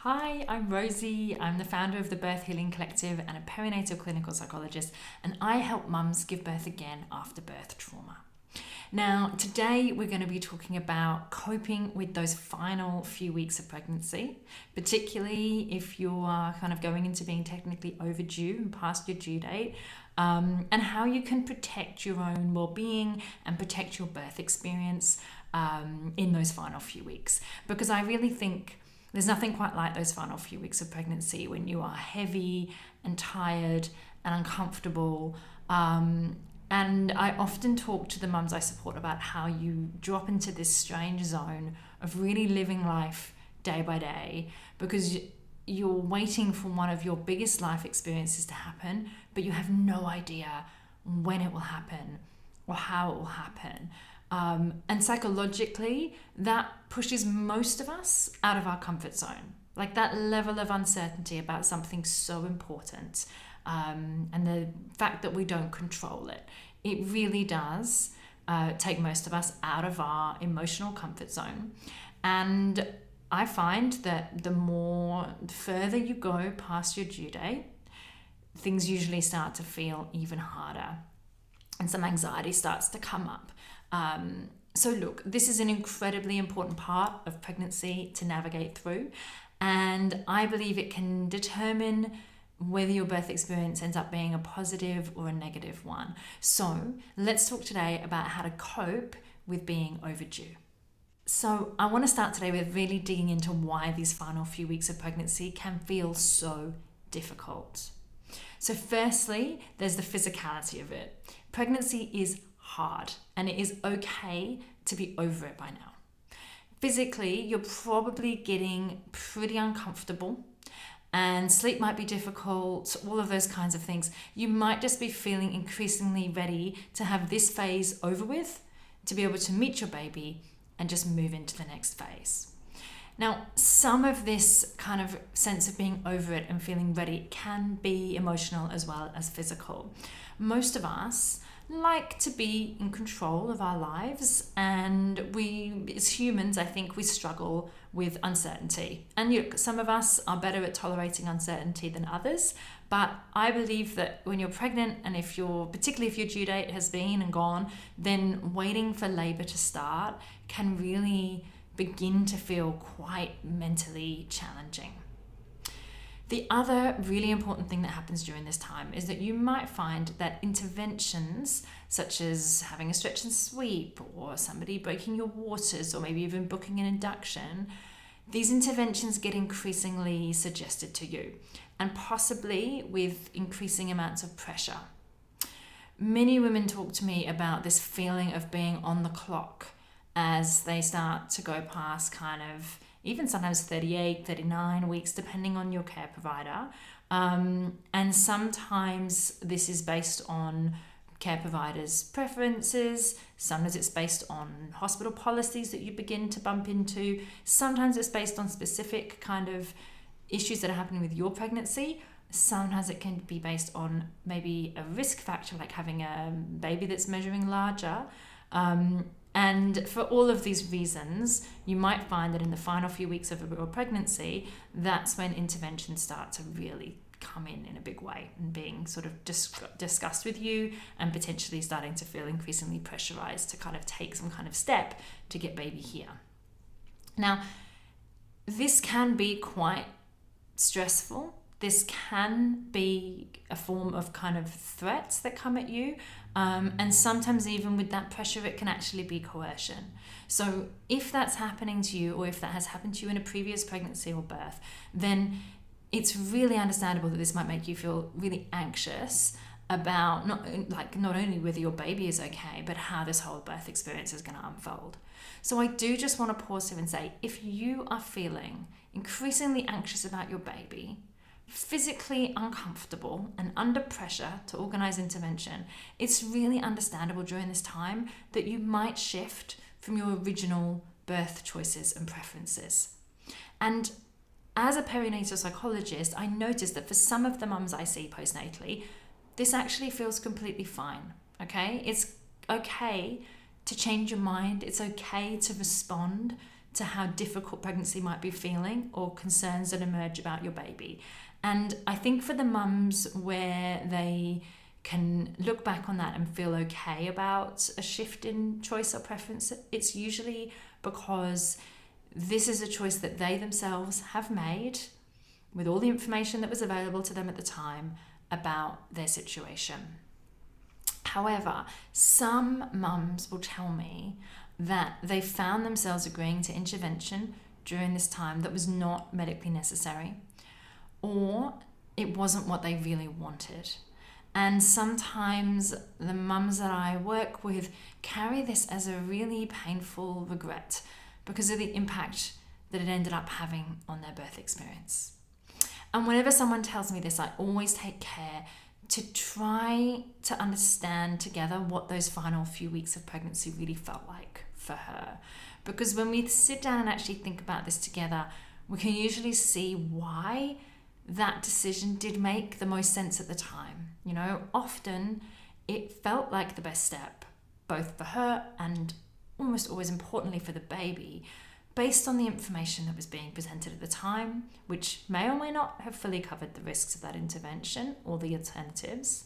Hi, I'm Rosie. I'm the founder of the Birth Healing Collective and a perinatal clinical psychologist, and I help mums give birth again after birth trauma. Now, today we're going to be talking about coping with those final few weeks of pregnancy, particularly if you are kind of going into being technically overdue and past your due date, and how you can protect your own well-being and protect your birth experience in those final few weeks. Because I really think there's nothing quite like those final few weeks of pregnancy when you are heavy and tired and uncomfortable. And I often talk to the mums I support about how you drop into this strange zone of really living life day by day because you're waiting for one of your biggest life experiences to happen, but you have no idea when it will happen or how it will happen. And psychologically, that pushes most of us out of our comfort zone. Like that level of uncertainty about something so important, and the fact that we don't control it. It really does take most of us out of our emotional comfort zone. And I find that the further you go past your due date, things usually start to feel even harder. And some anxiety starts to come up. So look, this is an incredibly important part of pregnancy to navigate through, and I believe it can determine whether your birth experience ends up being a positive or a negative one. So let's talk today about how to cope with being overdue. So I want to start today with really digging into why these final few weeks of pregnancy can feel so difficult. So firstly, there's the physicality of it. Pregnancy is hard, and it is okay to be over it by now. Physically, you're probably getting pretty uncomfortable and sleep might be difficult, all of those kinds of things. You might just be feeling increasingly ready to have this phase over with, to be able to meet your baby and just move into the next phase. Now, some of this kind of sense of being over it and feeling ready can be emotional as well as physical. Most of us like to be in control of our lives, and we as humans, I think, we struggle with uncertainty. And some of us are better at tolerating uncertainty than others, but I believe that when you're pregnant, and particularly if your due date has been and gone, then waiting for labor to start can really begin to feel quite mentally challenging. The other really important thing that happens during this time is that you might find that interventions such as having a stretch and sweep or somebody breaking your waters or maybe even booking an induction, these interventions get increasingly suggested to you, and possibly with increasing amounts of pressure. Many women talk to me about this feeling of being on the clock as they start to go past kind of even sometimes 38, 39 weeks, depending on your care provider. And sometimes this is based on care providers' preferences. Sometimes it's based on hospital policies that you begin to bump into. Sometimes it's based on specific kind of issues that are happening with your pregnancy. Sometimes it can be based on maybe a risk factor, like having a baby that's measuring larger. And for all of these reasons, you might find that in the final few weeks of your pregnancy, that's when interventions start to really come in a big way and being sort of discussed with you and potentially starting to feel increasingly pressurized to kind of take some kind of step to get baby here. Now, this can be quite stressful. This can be a form of kind of threats that come at you. And sometimes even with that pressure, it can actually be coercion. So if that's happening to you, or if that has happened to you in a previous pregnancy or birth, then it's really understandable that this might make you feel really anxious about not only whether your baby is okay, but how this whole birth experience is going to unfold. So I do just want to pause here and say, if you are feeling increasingly anxious about your baby, physically uncomfortable and under pressure to organize intervention, it's really understandable during this time that you might shift from your original birth choices and preferences. And as a perinatal psychologist, I noticed that for some of the mums I see postnatally, this actually feels completely fine, okay? It's okay to change your mind. It's okay to respond to how difficult pregnancy might be feeling or concerns that emerge about your baby. And I think for the mums where they can look back on that and feel okay about a shift in choice or preference, it's usually because this is a choice that they themselves have made with all the information that was available to them at the time about their situation. However, some mums will tell me that they found themselves agreeing to intervention during this time that was not medically necessary, or it wasn't what they really wanted. And sometimes the mums that I work with carry this as a really painful regret because of the impact that it ended up having on their birth experience. And whenever someone tells me this, I always take care to try to understand together what those final few weeks of pregnancy really felt like for her. Because when we sit down and actually think about this together, we can usually see why that decision did make the most sense at the time. You know, often it felt like the best step, both for her and almost always importantly for the baby, based on the information that was being presented at the time, which may or may not have fully covered the risks of that intervention or the alternatives.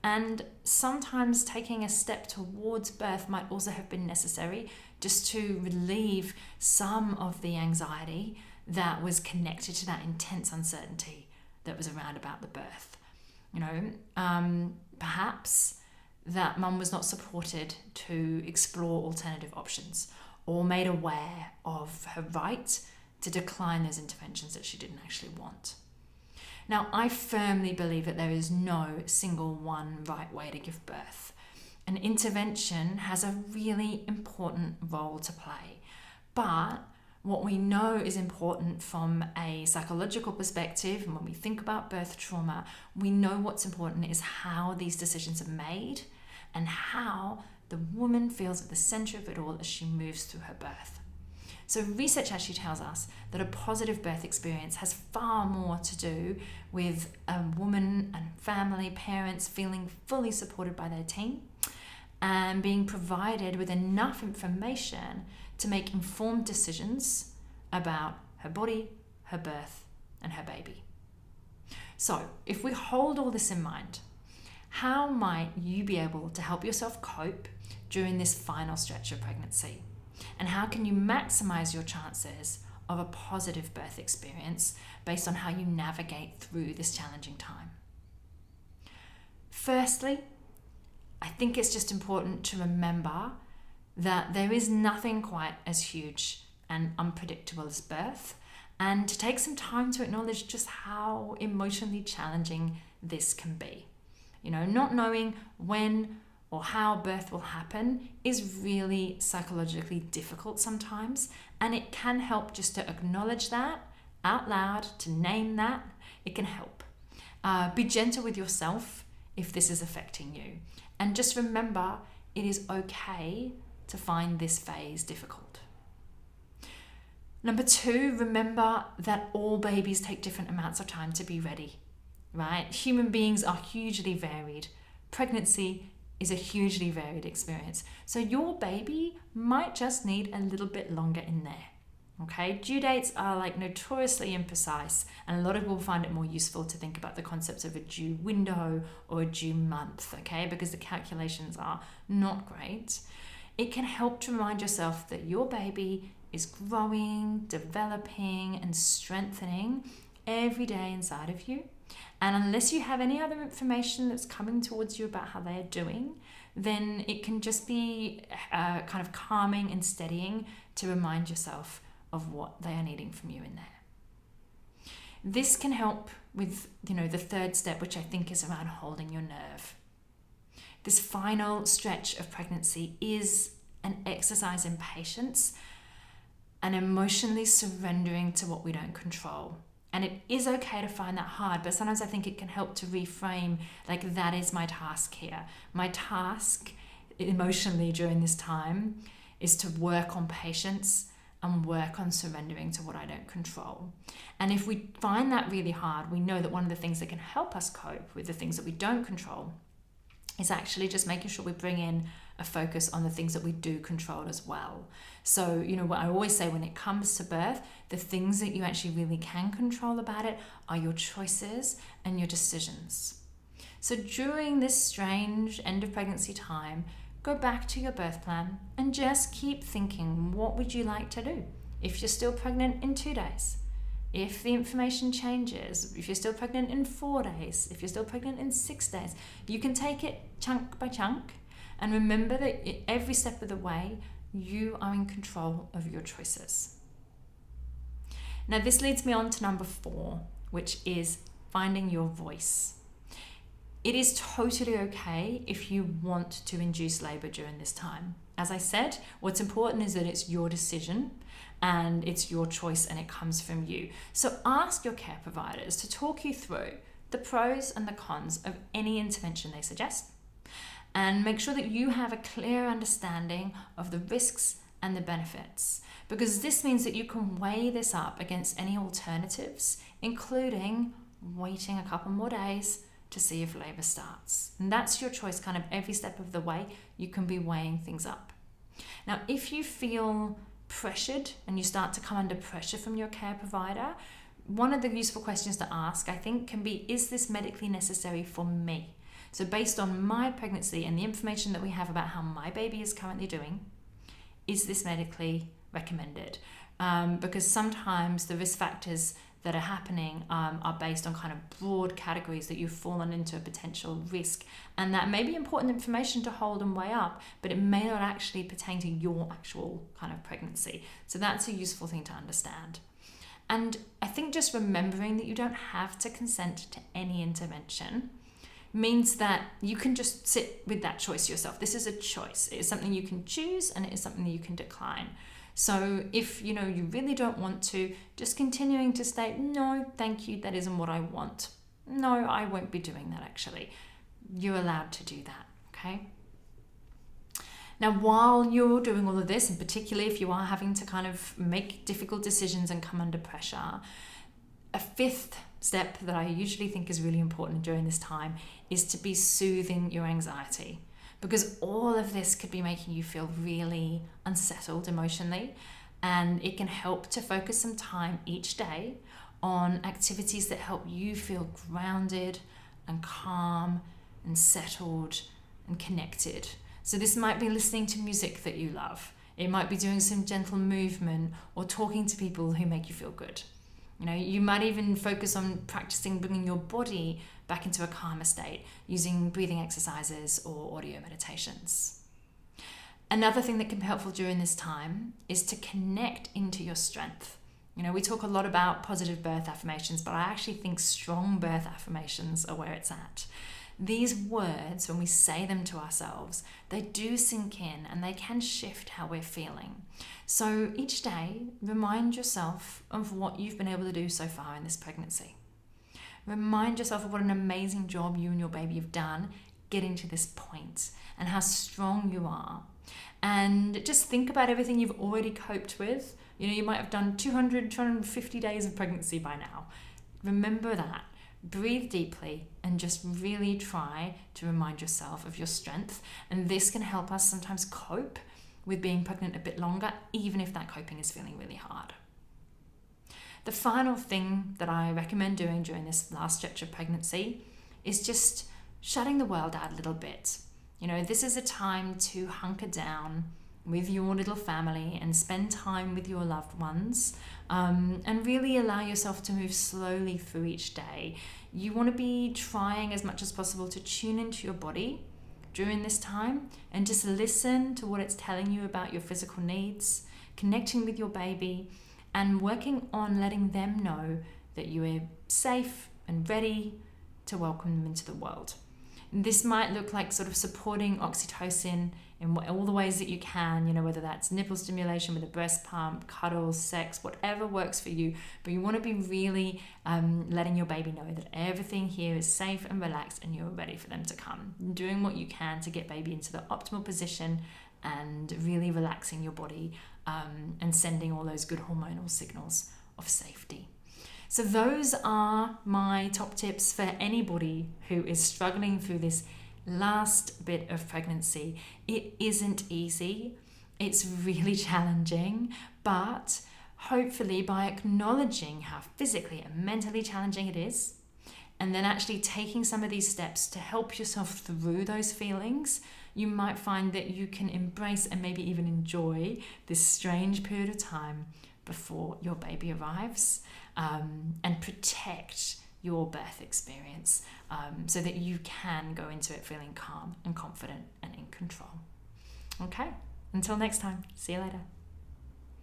And sometimes taking a step towards birth might also have been necessary just to relieve some of the anxiety that was connected to that intense uncertainty that was around about the birth. You know, perhaps that mum was not supported to explore alternative options or made aware of her right to decline those interventions that she didn't actually want. Now, I firmly believe that there is no single one right way to give birth. An intervention has a really important role to play. But what we know is important from a psychological perspective, and when we think about birth trauma, we know what's important is how these decisions are made and how the woman feels at the center of it all as she moves through her birth. So research actually tells us that a positive birth experience has far more to do with a woman and family, parents feeling fully supported by their team and being provided with enough information to make informed decisions about her body, her birth, and her baby. So if we hold all this in mind, how might you be able to help yourself cope during this final stretch of pregnancy? And how can you maximize your chances of a positive birth experience based on how you navigate through this challenging time? Firstly, I think it's just important to remember that there is nothing quite as huge and unpredictable as birth, and to take some time to acknowledge just how emotionally challenging this can be. You know, not knowing when or how birth will happen is really psychologically difficult sometimes, and it can help just to acknowledge that out loud, to name that. It can help. Be gentle with yourself if this is affecting you, and just remember it is okay to find this phase difficult. Number 2, remember that all babies take different amounts of time to be ready, right? Human beings are hugely varied. Pregnancy is a hugely varied experience. So your baby might just need a little bit longer in there, okay? Due dates are like notoriously imprecise, and a lot of people find it more useful to think about the concepts of a due window or a due month, okay? Because the calculations are not great. It can help to remind yourself that your baby is growing, developing, and strengthening every day inside of you. And unless you have any other information that's coming towards you about how they are doing, then it can just be kind of calming and steadying to remind yourself of what they are needing from you in there. This can help with, the 3rd step, which I think is around holding your nerve. This final stretch of pregnancy is an exercise in patience and emotionally surrendering to what we don't control. And it is okay to find that hard, but sometimes I think it can help to reframe, like, that is my task here. My task emotionally during this time is to work on patience and work on surrendering to what I don't control. And if we find that really hard, we know that one of the things that can help us cope with the things that we don't control is actually just making sure we bring in a focus on the things that we do control as well. So, what I always say when it comes to birth, the things that you actually really can control about it are your choices and your decisions. So during this strange end of pregnancy time, go back to your birth plan and just keep thinking, what would you like to do? If you're still pregnant in 2 days, if the information changes, if you're still pregnant in 4 days, if you're still pregnant in 6 days, you can take it chunk by chunk and remember that every step of the way, you are in control of your choices. Now, this leads me on to number 4, which is finding your voice. It is totally okay if you want to induce labor during this time. As I said, what's important is that it's your decision and it's your choice and it comes from you. So ask your care providers to talk you through the pros and the cons of any intervention they suggest, and make sure that you have a clear understanding of the risks and the benefits, because this means that you can weigh this up against any alternatives, including waiting a couple more days to see if labor starts. And that's your choice kind of every step of the way. You can be weighing things up. Now, if you feel pressured and you start to come under pressure from your care provider, one of the useful questions to ask, I think, can be, is this medically necessary for me? So based on my pregnancy and the information that we have about how my baby is currently doing, is this medically recommended? Because sometimes the risk factors that are happening are based on kind of broad categories that you've fallen into a potential risk. And that may be important information to hold and weigh up, but it may not actually pertain to your actual kind of pregnancy. So that's a useful thing to understand. And I think just remembering that you don't have to consent to any intervention means that you can just sit with that choice yourself. This is a choice. It is something you can choose and it is something that you can decline. So if you really don't want to, just continuing to state, no, thank you, that isn't what I want. No, I won't be doing that actually. You're allowed to do that, okay? Now, while you're doing all of this, and particularly if you are having to kind of make difficult decisions and come under pressure, a 5th step that I usually think is really important during this time is to be soothing your anxiety. Because all of this could be making you feel really unsettled emotionally, and it can help to focus some time each day on activities that help you feel grounded and calm and settled and connected. So this might be listening to music that you love. It might be doing some gentle movement or talking to people who make you feel good. You might even focus on practicing bringing your body back into a calmer state using breathing exercises or audio meditations. Another thing that can be helpful during this time is to connect into your strength. We talk a lot about positive birth affirmations, but I actually think strong birth affirmations are where it's at. These words, when we say them to ourselves, they do sink in and they can shift how we're feeling. So each day, remind yourself of what you've been able to do so far in this pregnancy. Remind yourself of what an amazing job you and your baby have done getting to this point and how strong you are. And just think about everything you've already coped with. You might have done 250 days of pregnancy by now. Remember that. Breathe deeply and just really try to remind yourself of your strength. And this can help us sometimes cope with being pregnant a bit longer, even if that coping is feeling really hard. The final thing that I recommend doing during this last stretch of pregnancy is just shutting the world out a little bit. This is a time to hunker down with your little family and spend time with your loved ones, and really allow yourself to move slowly through each day. You want to be trying as much as possible to tune into your body during this time and just listen to what it's telling you about your physical needs, connecting with your baby, and working on letting them know that you are safe and ready to welcome them into the world. This might look like sort of supporting oxytocin in all the ways that you can, whether that's nipple stimulation with a breast pump, cuddles, sex, whatever works for you. But you want to be really letting your baby know that everything here is safe and relaxed and you're ready for them to come. Doing what you can to get baby into the optimal position and really relaxing your body and sending all those good hormonal signals of safety. So those are my top tips for anybody who is struggling through this last bit of pregnancy. It isn't easy. It's really challenging, but hopefully by acknowledging how physically and mentally challenging it is, and then actually taking some of these steps to help yourself through those feelings, you might find that you can embrace and maybe even enjoy this strange period of time before your baby arrives, and protect your birth experience, so that you can go into it feeling calm and confident and in control. Okay, until next time, see you later.